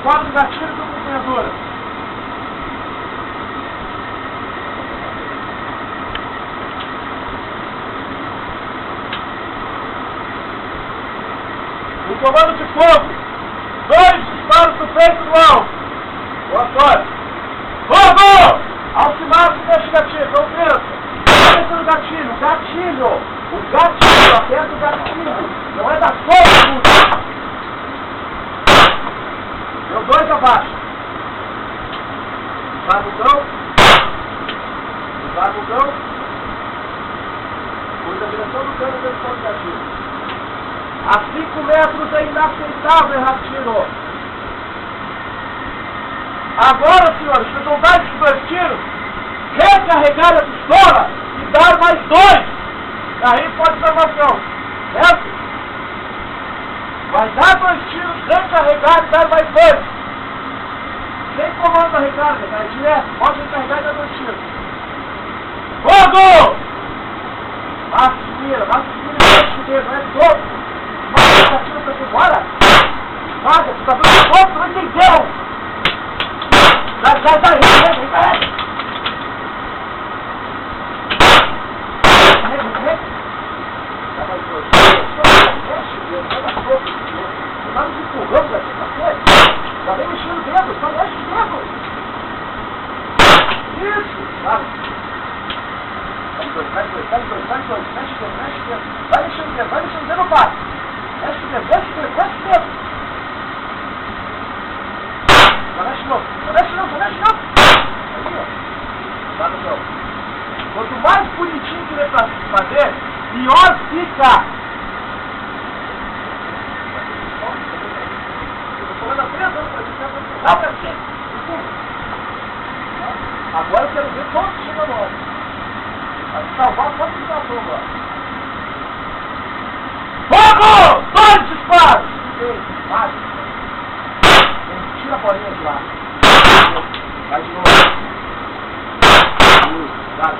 fora do gatilho com a empunhadura. O comando de fogo. 2 disparos no peito do alvo. Boa sorte. Fogo! Alcimado investigativo. Não pensa. Pensa no gatilho. Gatilho. O gatilho. Aperta o gatilho. Não é da fogo. Deu 2 abaixo. Usar o gão. Usar o gão. Cuida a direção do cano e direção do gatilho. A 5 metros é inaceitável errar tiro. Agora, senhores, vocês vão dar esses 2 tiros, recarregar a pistola e dar mais 2. Aí pode dar ação. Certo? Vai dar 2 tiros, recarregar e dar mais 2. Quem comanda a recarga? Tá direto. Pode recarregar e dar 2 tiros. Fogo! Mira e não é todo. Mas tá tirando pra fora? Vaga, tu tá dando fogo, tu não entendeu! Vai, vai! Vamos empurrando daqui pra frente. Já vem mexendo o dedo, só mexe o dedo. Isso, sabe? Vai dois, mexe o dedo. Vai mexendo o dedo, não para. Mexe o dedo. Só mexe de novo. Aí, ó. Tá no chão. Quanto mais bonitinho que ele fazer, pior fica. Agora eu quero ver quanto chega no ar. Vai salvar quanto chega na bomba. Fogo! 2 disparos! Vai. Tira a bolinha de lá. Vai de novo. Vai.